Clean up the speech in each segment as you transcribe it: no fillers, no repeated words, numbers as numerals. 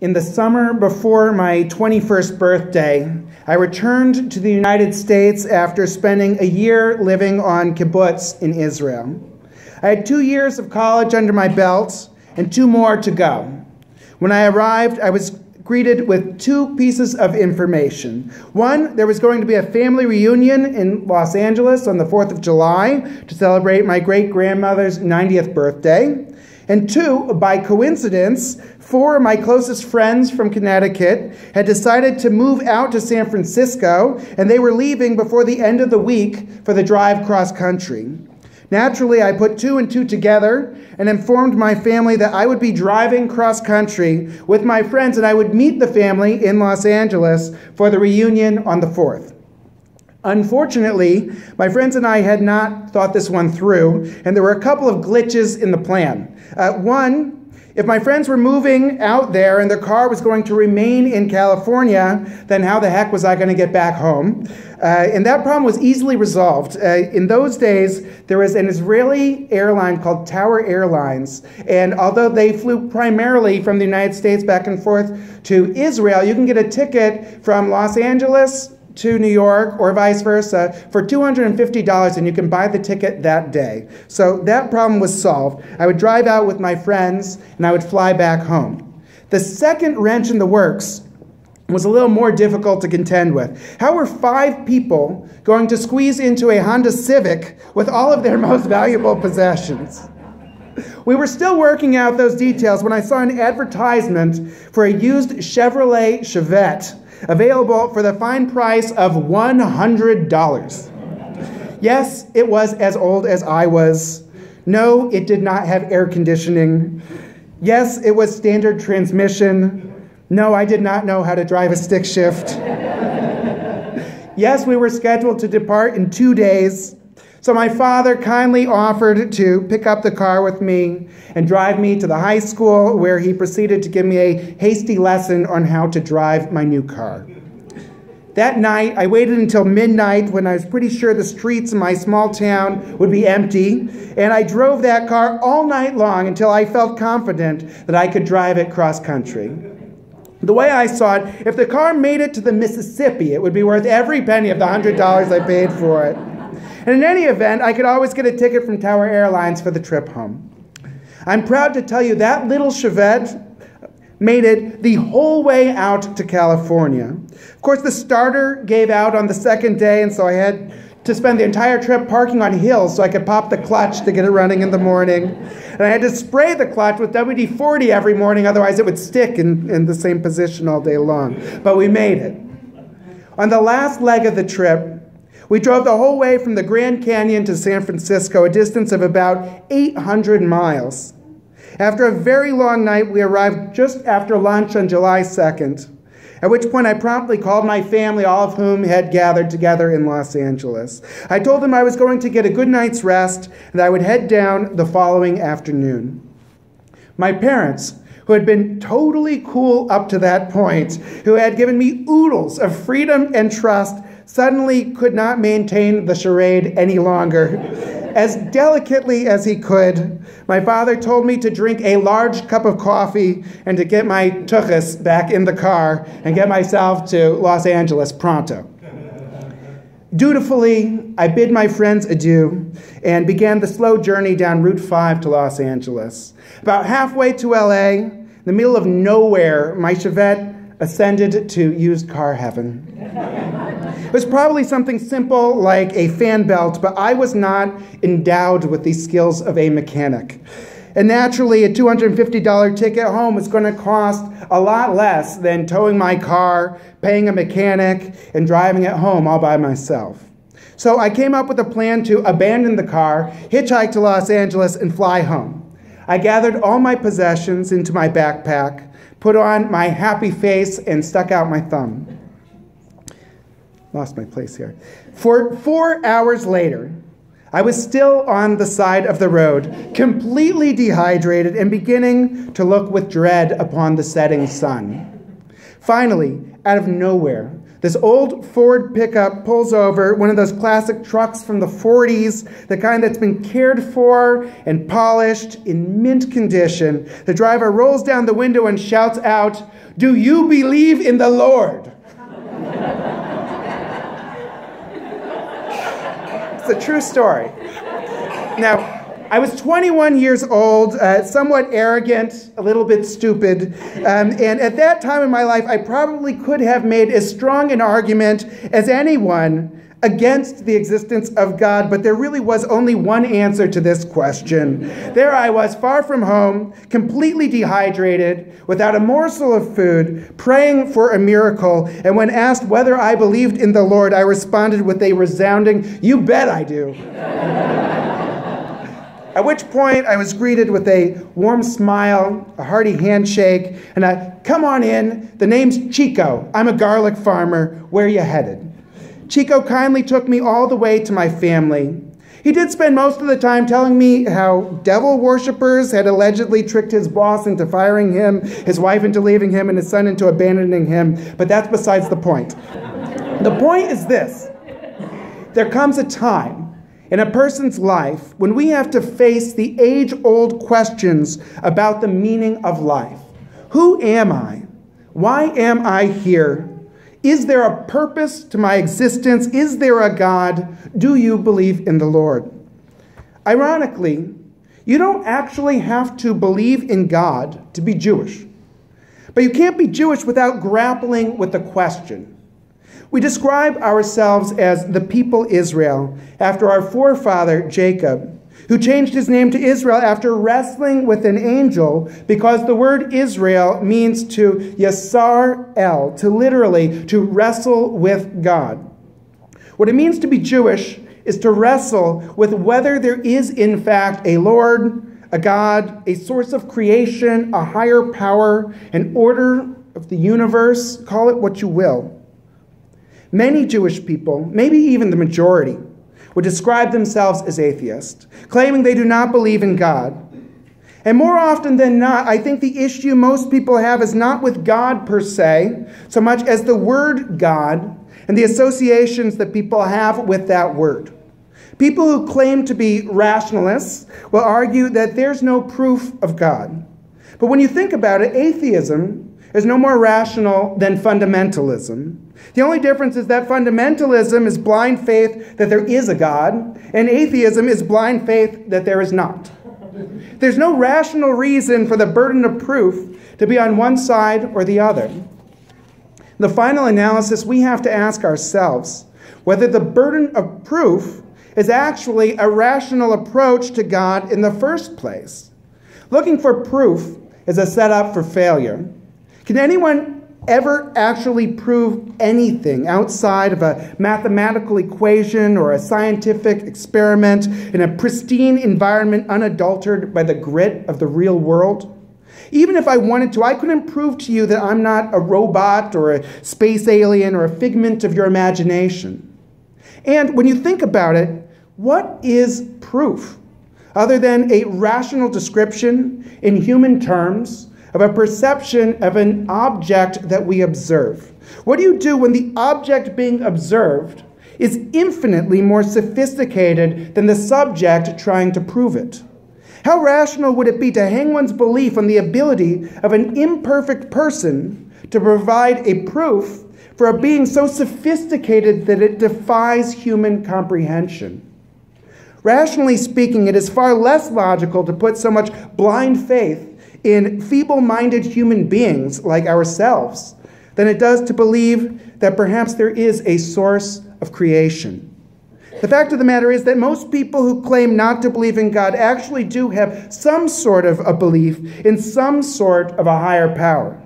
In the summer before my 21st birthday, I returned to the United States after spending a year living on kibbutz in Israel. I had 2 years of college under my belt and 2 more to go. When I arrived, I was greeted with 2 pieces of information. One, there was going to be a family reunion in Los Angeles on the 4th of July to celebrate my great-grandmother's 90th birthday. And 2, by coincidence, 4 of my closest friends from Connecticut had decided to move out to San Francisco, and they were leaving before the end of the week for the drive cross-country. Naturally, I put 2 and 2 together and informed my family that I would be driving cross-country with my friends, and I would meet the family in Los Angeles for the reunion on the 4th. Unfortunately, my friends and I had not thought this one through, and there were a couple of glitches in the plan. One, if my friends were moving out there and their car was going to remain in California, then how the heck was I going to get back home? And that problem was easily resolved. In those days, there was an Israeli airline called Tower Airlines, and although they flew primarily from the United States back and forth to Israel, you can get a ticket from Los Angeles to New York or vice versa for $250, and you can buy the ticket that day. So that problem was solved. I would drive out with my friends and I would fly back home. The second wrench in the works was a little more difficult to contend with. How were 5 people going to squeeze into a Honda Civic with all of their most valuable possessions? We were still working out those details when I saw an advertisement for a used Chevrolet Chevette available for the fine price of $100. Yes, it was as old as I was. No, it did not have air conditioning. Yes, it was standard transmission. No, I did not know how to drive a stick shift. Yes, we were scheduled to depart in 2 days. So my father kindly offered to pick up the car with me and drive me to the high school, where he proceeded to give me a hasty lesson on how to drive my new car. That night, I waited until midnight when I was pretty sure the streets in my small town would be empty, and I drove that car all night long until I felt confident that I could drive it cross-country. The way I saw it, if the car made it to the Mississippi, it would be worth every penny of the $100 I paid for it. And in any event, I could always get a ticket from Tower Airlines for the trip home. I'm proud to tell you that little Chevette made it the whole way out to California. Of course, the starter gave out on the second day, and so I had to spend the entire trip parking on hills so I could pop the clutch to get it running in the morning. And I had to spray the clutch with WD-40 every morning, otherwise it would stick in the same position all day long. But we made it. On the last leg of the trip, we drove the whole way from the Grand Canyon to San Francisco, a distance of about 800 miles. After a very long night, we arrived just after lunch on July 2nd, at which point I promptly called my family, all of whom had gathered together in Los Angeles. I told them I was going to get a good night's rest and I would head down the following afternoon. My parents, who had been totally cool up to that point, who had given me oodles of freedom and trust, suddenly could not maintain the charade any longer. As delicately as he could, my father told me to drink a large cup of coffee and to get my tuchus back in the car and get myself to Los Angeles pronto. Dutifully, I bid my friends adieu and began the slow journey down Route 5 to Los Angeles. About halfway to LA, in the middle of nowhere, my Chevette ascended to used car heaven. It was probably something simple like a fan belt, but I was not endowed with the skills of a mechanic. And naturally, a $250 ticket home was going to cost a lot less than towing my car, paying a mechanic, and driving it home all by myself. So I came up with a plan to abandon the car, hitchhike to Los Angeles, and fly home. I gathered all my possessions into my backpack, put on my happy face, and stuck out my thumb. Lost my place here. For 4 hours later, I was still on the side of the road, completely dehydrated and beginning to look with dread upon the setting sun. Finally, out of nowhere, This old Ford pickup pulls over, one of those classic trucks from the 40s, the kind that's been cared for and polished in mint condition. The driver rolls down the window and shouts out, "Do you believe in the Lord?" It's a true story. Now, I was 21 years old, somewhat arrogant, a little bit stupid, and at that time in my life, I probably could have made as strong an argument as anyone against the existence of God, but there really was only one answer to this question. There I was, far from home, completely dehydrated, without a morsel of food, praying for a miracle, and when asked whether I believed in the Lord, I responded with a resounding, "You bet I do." At which point I was greeted with a warm smile, a hearty handshake, and a "Come on in, the name's Chico. I'm a garlic farmer. Where you headed?" Chico kindly took me all the way to my family. He did spend most of the time telling me how devil worshippers had allegedly tricked his boss into firing him, his wife into leaving him, and his son into abandoning him, but that's besides the point. The point is this: there comes a time in a person's life when we have to face the age-old questions about the meaning of life. Who am I? Why am I here? Is there a purpose to my existence? Is there a God? Do you believe in the Lord? Ironically, you don't actually have to believe in God to be Jewish. But you can't be Jewish without grappling with the question. We describe ourselves as the people Israel after our forefather Jacob, who changed his name to Israel after wrestling with an angel because the word Israel means to yasar el, to literally to wrestle with God. What it means to be Jewish is to wrestle with whether there is in fact a Lord, a God, a source of creation, a higher power, an order of the universe, call it what you will. Many Jewish people, maybe even the majority, would describe themselves as atheists, claiming they do not believe in God. And more often than not, I think the issue most people have is not with God per se, so much as the word God and the associations that people have with that word. People who claim to be rationalists will argue that there's no proof of God. But when you think about it, atheism is no more rational than fundamentalism. The only difference is that fundamentalism is blind faith that there is a God, and atheism is blind faith that there is not. There's no rational reason for the burden of proof to be on one side or the other. In the final analysis, we have to ask ourselves whether the burden of proof is actually a rational approach to God in the first place. Looking for proof is a setup for failure. Can anyone ever actually prove anything outside of a mathematical equation or a scientific experiment in a pristine environment unadulterated by the grit of the real world? Even if I wanted to, I couldn't prove to you that I'm not a robot or a space alien or a figment of your imagination. And when you think about it, what is proof other than a rational description in human terms of a perception of an object that we observe? What do you do when the object being observed is infinitely more sophisticated than the subject trying to prove it? How rational would it be to hang one's belief on the ability of an imperfect person to provide a proof for a being so sophisticated that it defies human comprehension? Rationally speaking, it is far less logical to put so much blind faith in feeble-minded human beings like ourselves than it does to believe that perhaps there is a source of creation. The fact of the matter is that most people who claim not to believe in God actually do have some sort of a belief in some sort of a higher power.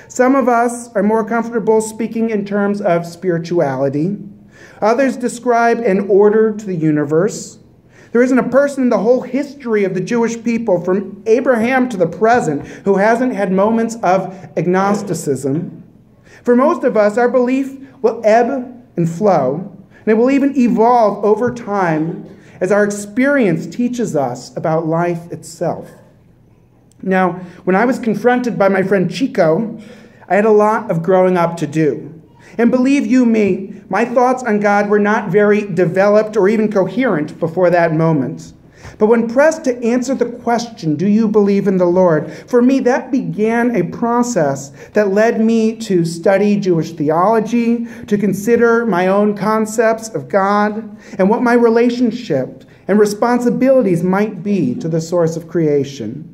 Some of us are more comfortable speaking in terms of spirituality. Others describe an order to the universe. There isn't a person in the whole history of the Jewish people, from Abraham to the present, who hasn't had moments of agnosticism. For most of us, our belief will ebb and flow, and it will even evolve over time as our experience teaches us about life itself. Now, when I was confronted by my friend Chico, I had a lot of growing up to do. And believe you me, my thoughts on God were not very developed or even coherent before that moment. But when pressed to answer the question, do you believe in the Lord? For me, that began a process that led me to study Jewish theology, to consider my own concepts of God, and what my relationship and responsibilities might be to the source of creation.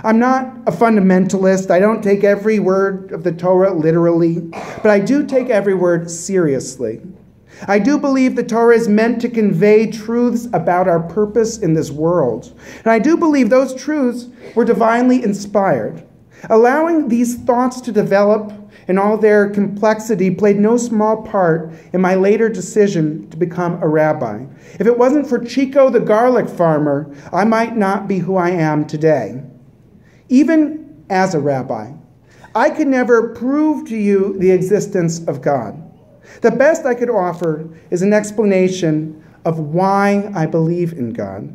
I'm not a fundamentalist. I don't take every word of the Torah literally, but I do take every word seriously. I do believe the Torah is meant to convey truths about our purpose in this world. And I do believe those truths were divinely inspired. Allowing these thoughts to develop in all their complexity played no small part in my later decision to become a rabbi. If it wasn't for Chico the garlic farmer, I might not be who I am today. Even as a rabbi, I could never prove to you the existence of God. The best I could offer is an explanation of why I believe in God.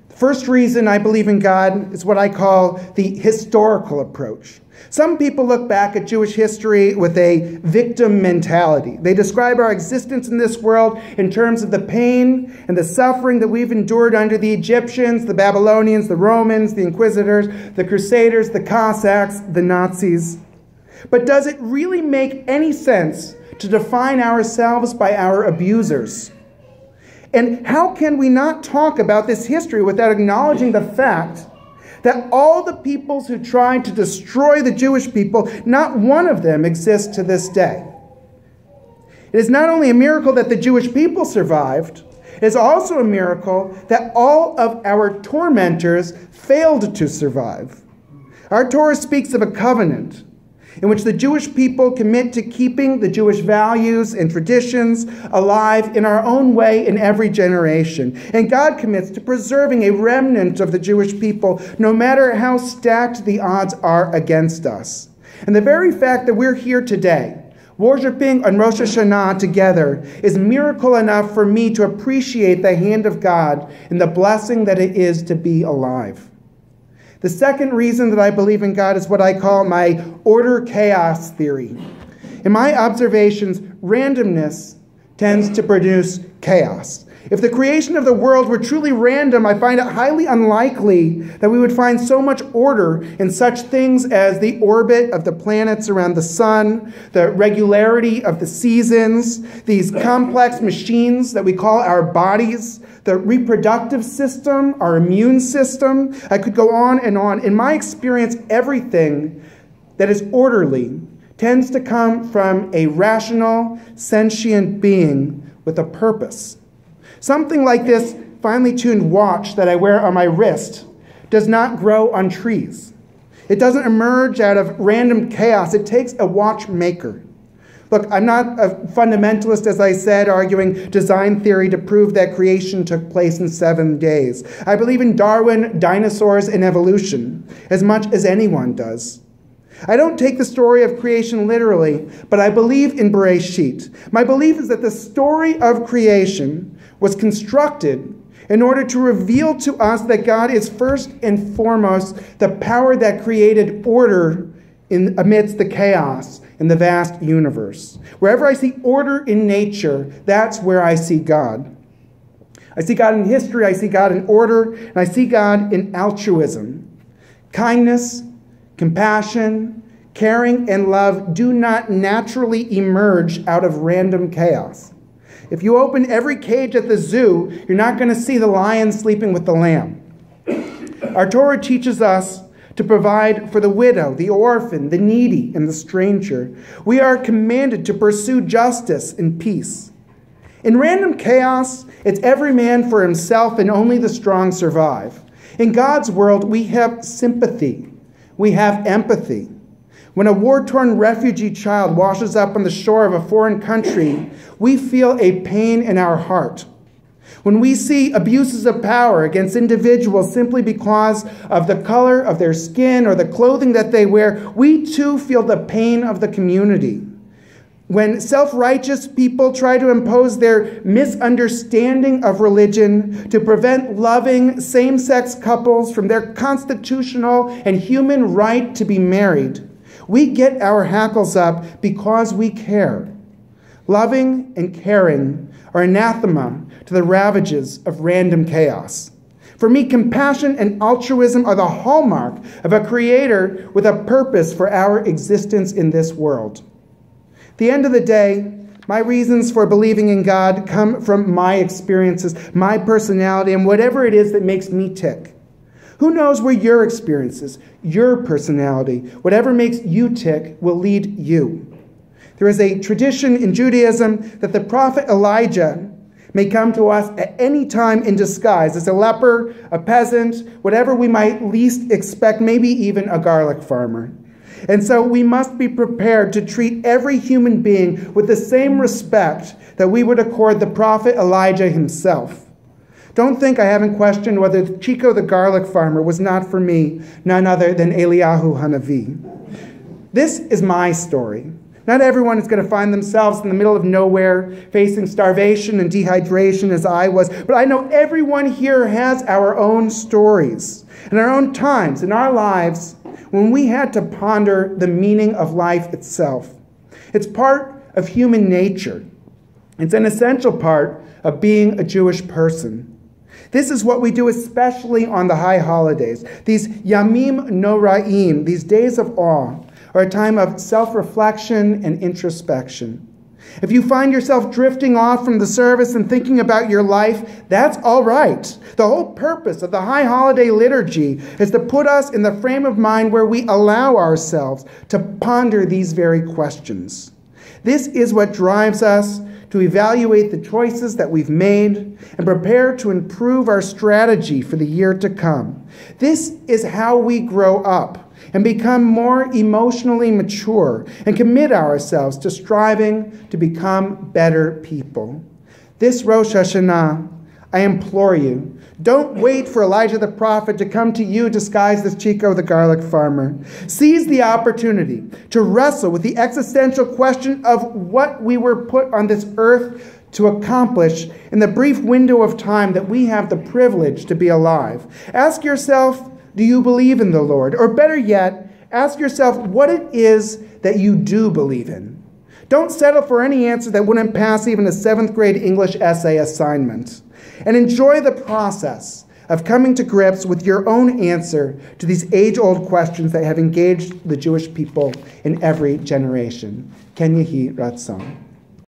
The first reason I believe in God is what I call the historical approach. Some people look back at Jewish history with a victim mentality. They describe our existence in this world in terms of the pain and the suffering that we've endured under the Egyptians, the Babylonians, the Romans, the Inquisitors, the Crusaders, the Cossacks, the Nazis. But does it really make any sense to define ourselves by our abusers? And how can we not talk about this history without acknowledging the fact that all the peoples who tried to destroy the Jewish people, not one of them exists to this day? It is not only a miracle that the Jewish people survived, it is also a miracle that all of our tormentors failed to survive. Our Torah speaks of a covenant in which the Jewish people commit to keeping the Jewish values and traditions alive in our own way in every generation. And God commits to preserving a remnant of the Jewish people, no matter how stacked the odds are against us. And the very fact that we're here today, worshiping on Rosh HaShanah together, is miracle enough for me to appreciate the hand of God and the blessing that it is to be alive. The second reason that I believe in God is what I call my order-chaos theory. In my observations, randomness tends to produce chaos. If the creation of the world were truly random, I find it highly unlikely that we would find so much order in such things as the orbit of the planets around the sun, the regularity of the seasons, these complex machines that we call our bodies, the reproductive system, our immune system. I could go on and on. In my experience, everything that is orderly tends to come from a rational, sentient being with a purpose. Something like this finely tuned watch that I wear on my wrist does not grow on trees. It doesn't emerge out of random chaos. It takes a watchmaker. Look, I'm not a fundamentalist, as I said, arguing design theory to prove that creation took place in 7 days. I believe in Darwin, dinosaurs, and evolution as much as anyone does. I don't take the story of creation literally, but I believe in Bereshit. My belief is that the story of creation was constructed in order to reveal to us that God is first and foremost the power that created order amidst the chaos in the vast universe. Wherever I see order in nature, that's where I see God. I see God in history, I see God in order, and I see God in altruism. Kindness, compassion, caring, and love do not naturally emerge out of random chaos. If you open every cage at the zoo, you're not going to see the lion sleeping with the lamb. Our Torah teaches us to provide for the widow, the orphan, the needy, and the stranger. We are commanded to pursue justice and peace. In random chaos, it's every man for himself and only the strong survive. In God's world, we have sympathy. We have empathy. When a war-torn refugee child washes up on the shore of a foreign country, we feel a pain in our heart. When we see abuses of power against individuals simply because of the color of their skin or the clothing that they wear, we too feel the pain of the community. When self-righteous people try to impose their misunderstanding of religion to prevent loving same-sex couples from their constitutional and human right to be married, We get our hackles up because we care. Loving and caring are anathema to the ravages of random chaos. For me, compassion and altruism are the hallmark of a creator with a purpose for our existence in this world. At the end of the day, my reasons for believing in God come from my experiences, my personality, and whatever it is that makes me tick. Who knows where your experiences, your personality, whatever makes you tick, will lead you. There is a tradition in Judaism that the prophet Elijah may come to us at any time in disguise as a leper, a peasant, whatever we might least expect, maybe even a garlic farmer. And so we must be prepared to treat every human being with the same respect that we would accord the prophet Elijah himself. Don't think I haven't questioned whether Chico the garlic farmer was not for me, none other than Eliyahu Hanavi. This is my story. Not everyone is going to find themselves in the middle of nowhere, facing starvation and dehydration as I was, but I know everyone here has our own stories and our own times in our lives when we had to ponder the meaning of life itself. It's part of human nature. It's an essential part of being a Jewish person. This is what we do especially on the high holidays. These Yamim Noraim, these days of awe, are a time of self-reflection and introspection. If you find yourself drifting off from the service and thinking about your life, that's all right. The whole purpose of the high holiday liturgy is to put us in the frame of mind where we allow ourselves to ponder these very questions. This is what drives us to evaluate the choices that we've made and prepare to improve our strategy for the year to come. This is how we grow up and become more emotionally mature and commit ourselves to striving to become better people. This Rosh HaShanah, I implore you, don't wait for Elijah the prophet to come to you disguised as Chico the garlic farmer. Seize the opportunity to wrestle with the existential question of what we were put on this earth to accomplish in the brief window of time that we have the privilege to be alive. Ask yourself, do you believe in the Lord? Or better yet, ask yourself what it is that you do believe in. Don't settle for any answer that wouldn't pass even a 7th grade English essay assignment. And enjoy the process of coming to grips with your own answer to these age-old questions that have engaged the Jewish people in every generation. Ken Yehi Ratzon.